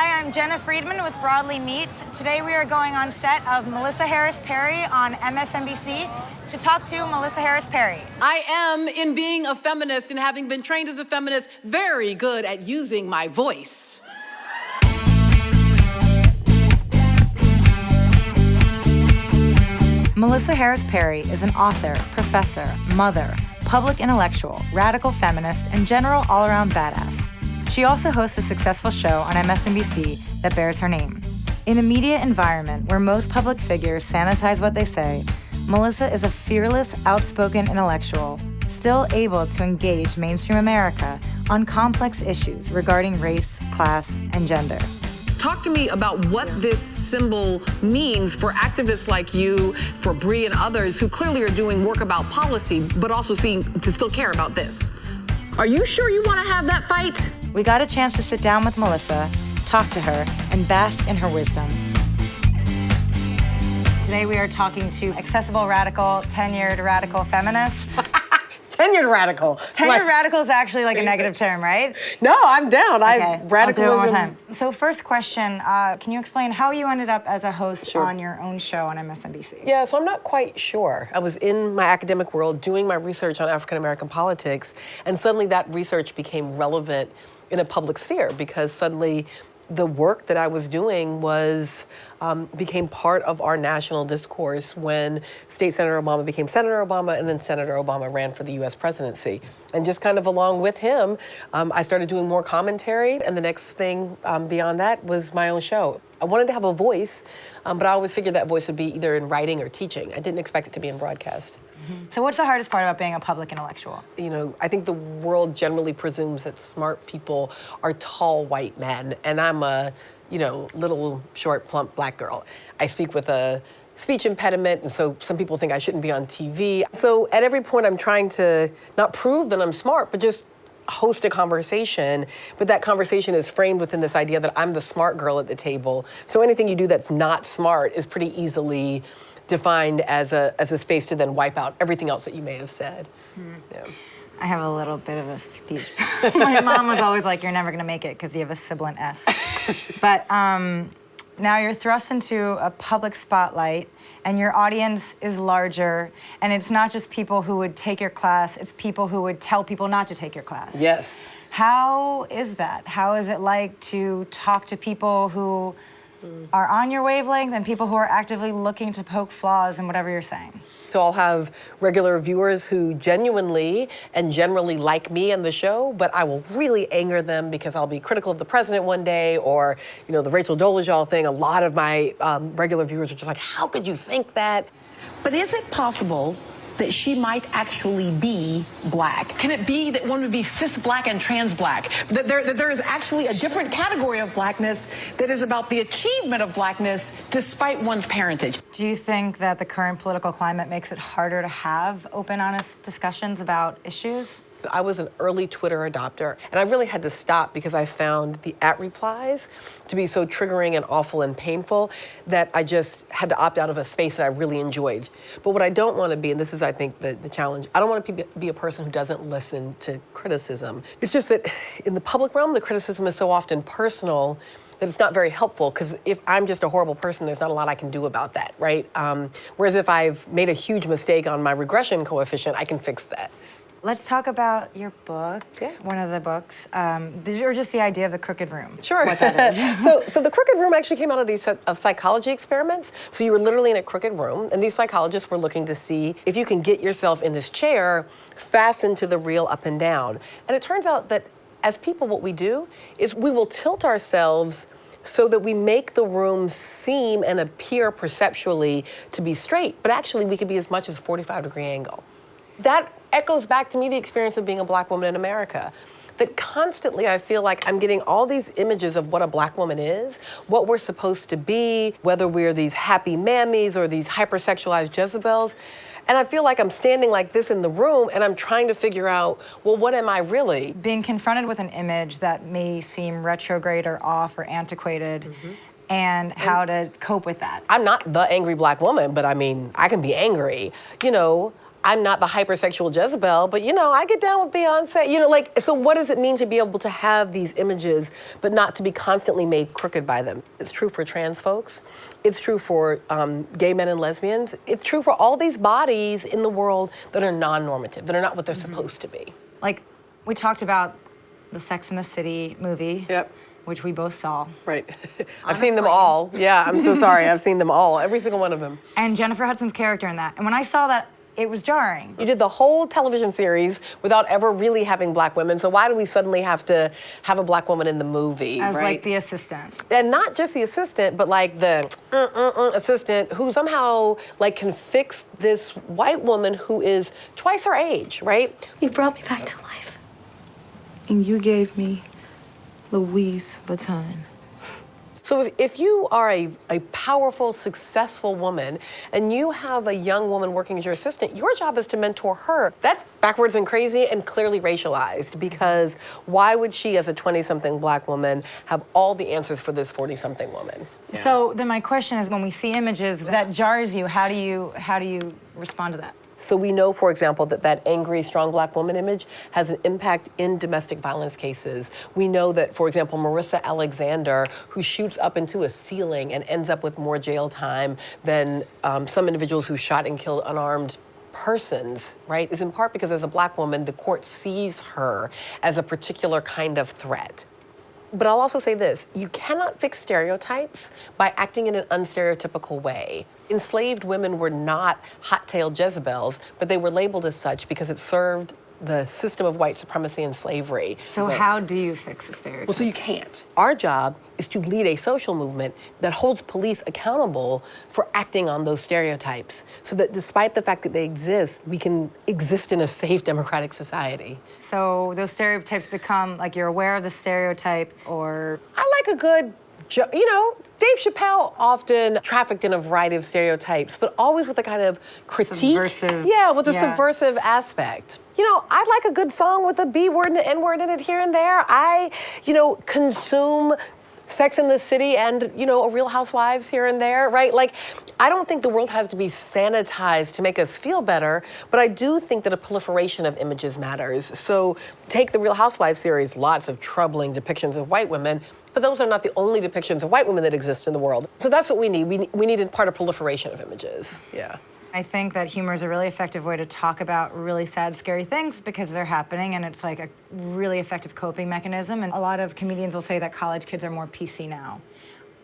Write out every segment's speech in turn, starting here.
Hi, I'm Jenna Friedman with Broadly Meets. Today we are going on set of Melissa Harris Perry on MSNBC to talk to Melissa Harris Perry. I am, in being a feminist and having been trained as a feminist, very good at using my voice. Melissa Harris Perry is an author, professor, mother, public intellectual, radical feminist, and general all-around badass. She also hosts a successful show on MSNBC that bears her name. In a media environment where most public figures sanitize what they say, Melissa is a fearless, outspoken intellectual, still able to engage mainstream America on complex issues regarding race, class, and gender. Talk to me about what this symbol means for activists like you, for Bree and others who clearly are doing work about policy, but also seem to still care about this. Are you sure you want to have that fight? We got a chance to sit down with Melissa, talk to her, and bask in her wisdom. Today we are talking to accessible radical, tenured radical feminist. Tenured radical. Tenured radical is actually like a negative term, right? No, I'm down. Okay, Radicalism. I'll do it one more time. So first question, can you explain how you ended up as a host on your own show on MSNBC? Yeah, so I'm not quite sure. I was in my academic world doing my research on African-American politics, and suddenly that research became relevant in a public sphere because suddenly the work that I was doing became part of our national discourse when State Senator Obama became Senator Obama, and then Senator Obama ran for the U.S. presidency. And just kind of along with him, I started doing more commentary, and the next thing beyond that was my own show. I wanted to have a voice, but I always figured that voice would be either in writing or teaching. I didn't expect it to be in broadcast. So what's the hardest part about being a public intellectual? You know, I think the world generally presumes that smart people are tall white men, and I'm a, little short, plump black girl. I speak with a speech impediment, and so some people think I shouldn't be on TV. So at every point I'm trying to not prove that I'm smart, but just host a conversation, but that conversation is framed within this idea that I'm the smart girl at the table. So anything you do that's not smart is pretty easily defined as a space to then wipe out everything else that you may have said. Yeah. I have a little bit of a speech. My mom was always like, you're never gonna make it because you have a sibilant S. But now you're thrust into a public spotlight and your audience is larger, and it's not just people who would take your class, it's people who would tell people not to take your class. Yes. How is that? How is it like to talk to people who are on your wavelength and people who are actively looking to poke flaws in whatever you're saying? So I'll have regular viewers who genuinely and generally like me and the show, but I will really anger them because I'll be critical of the president one day, or the Rachel Dolezal thing. A lot of my regular viewers are just like, how could you think that? But is it possible that she might actually be black? Can it be that one would be cis black and trans black? That there is actually a different category of blackness that is about the achievement of blackness despite one's parentage. Do you think that the current political climate makes it harder to have open, honest discussions about issues? I was an early Twitter adopter, and I really had to stop because I found the @replies to be so triggering and awful and painful that I just had to opt out of a space that I really enjoyed. But what I don't want to be, and this is, I think, the challenge, I don't want to be a person who doesn't listen to criticism. It's just that in the public realm, the criticism is so often personal that it's not very helpful, because if I'm just a horrible person, there's not a lot I can do about that, right? Whereas if I've made a huge mistake on my regression coefficient, I can fix that. Let's talk about your book, one of the books, or just the idea of the crooked room. Sure. What that is. So the crooked room actually came out of these psychology experiments. So you were literally in a crooked room, and these psychologists were looking to see if you can get yourself in this chair fastened to the real up and down. And it turns out that as people, what we do is we will tilt ourselves so that we make the room seem and appear perceptually to be straight, but actually we could be as much as 45-degree angle. That echoes back to me the experience of being a black woman in America. That constantly I feel like I'm getting all these images of what a black woman is, what we're supposed to be, whether we're these happy mammies or these hypersexualized Jezebels. And I feel like I'm standing like this in the room and I'm trying to figure out, well, what am I really? Being confronted with an image that may seem retrograde or off or antiquated, and how to cope with that. I'm not the angry black woman, but I mean, I can be angry. I'm not the hypersexual Jezebel, but I get down with Beyonce. So what does it mean to be able to have these images, but not to be constantly made crooked by them? It's true for trans folks. It's true for gay men and lesbians. It's true for all these bodies in the world that are non-normative, that are not what they're supposed to be. Like, we talked about the Sex and the City movie. Yep. Which we both saw. Right. I've seen them all. Yeah, I'm so sorry. I've seen them all, every single one of them. And Jennifer Hudson's character in that. And when I saw that, it was jarring. You did the whole television series without ever really having black women, so why do we suddenly have to have a black woman in the movie, As right? like the assistant. And not just the assistant, but like the assistant who somehow like can fix this white woman who is twice her age, right? You brought me back to life. And you gave me Louise Vuitton. So if you are a powerful, successful woman and you have a young woman working as your assistant, your job is to mentor her. That's backwards and crazy and clearly racialized, because why would she, as a 20-something black woman, have all the answers for this 40-something woman? Yeah. So then my question is, when we see images that jars you, how do you respond to that? So we know, for example, that angry, strong black woman image has an impact in domestic violence cases. We know that, for example, Marissa Alexander, who shoots up into a ceiling and ends up with more jail time than some individuals who shot and killed unarmed persons, right, is in part because as a black woman, the court sees her as a particular kind of threat. But I'll also say this, you cannot fix stereotypes by acting in an unstereotypical way. Enslaved women were not hot-tailed Jezebels, but they were labeled as such because it served the system of white supremacy and slavery. So how do you fix the stereotypes? Well, so you can't. Our job is to lead a social movement that holds police accountable for acting on those stereotypes, so that despite the fact that they exist, we can exist in a safe, democratic society. So those stereotypes become, like, you're aware of the stereotype, or... I like a good Dave Chappelle often trafficked in a variety of stereotypes, but always with a kind of critique. Subversive. Yeah, with a subversive aspect. I like a good song with a B word and an N word in it here and there. I, consume Sex and the City and, a Real Housewives here and there, right? Like, I don't think the world has to be sanitized to make us feel better, but I do think that a proliferation of images matters. So take the Real Housewives series, lots of troubling depictions of white women, but those are not the only depictions of white women that exist in the world. So that's what we need. We need in part a proliferation of images, yeah. I think that humor is a really effective way to talk about really sad, scary things because they're happening, and it's like a really effective coping mechanism. And a lot of comedians will say that college kids are more PC now.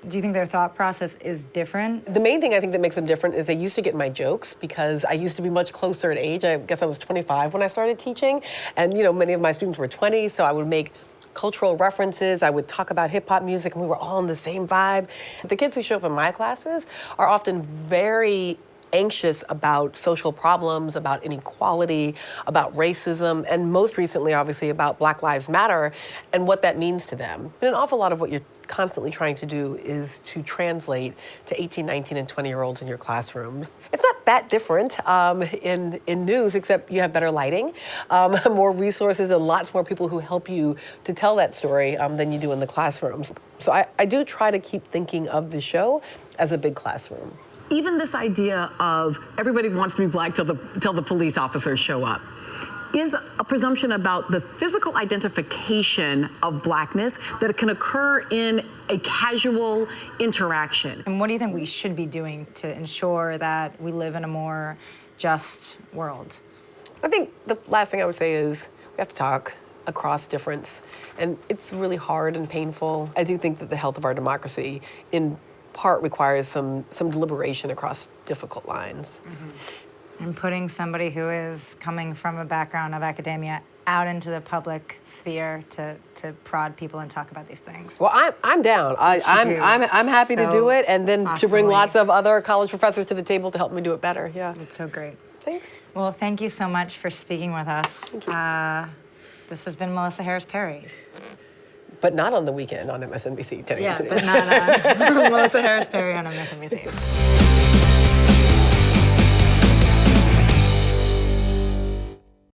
Do you think their thought process is different? The main thing I think that makes them different is they used to get my jokes because I used to be much closer in age. I guess I was 25 when I started teaching, and many of my students were 20, so I would make cultural references. I would talk about hip hop music, and we were all in the same vibe. The kids who show up in my classes are often very anxious about social problems, about inequality, about racism, and most recently, obviously, about Black Lives Matter and what that means to them. And an awful lot of what you're constantly trying to do is to translate to 18, 19, and 20-year-olds in your classrooms. It's not that different in news, except you have better lighting, more resources, and lots more people who help you to tell that story than you do in the classrooms. So I do try to keep thinking of the show as a big classroom. Even this idea of everybody wants to be black till the police officers show up is a presumption about the physical identification of blackness that can occur in a casual interaction. And what do you think we should be doing to ensure that we live in a more just world? I think the last thing I would say is we have to talk across difference, and it's really hard and painful. I do think that the health of our democracy in part requires some deliberation across difficult lines. Mm-hmm. And putting somebody who is coming from a background of academia out into the public sphere to prod people and talk about these things. Well, I'm down. I'm happy to do it, and then to bring lots of other college professors to the table to help me do it better. Yeah, that's so great. Thanks. Well, thank you so much for speaking with us. Thank you. This has been Melissa Harris Perry. But not on the weekend on MSNBC. Yeah, but not on Melissa Harris Perry on MSNBC.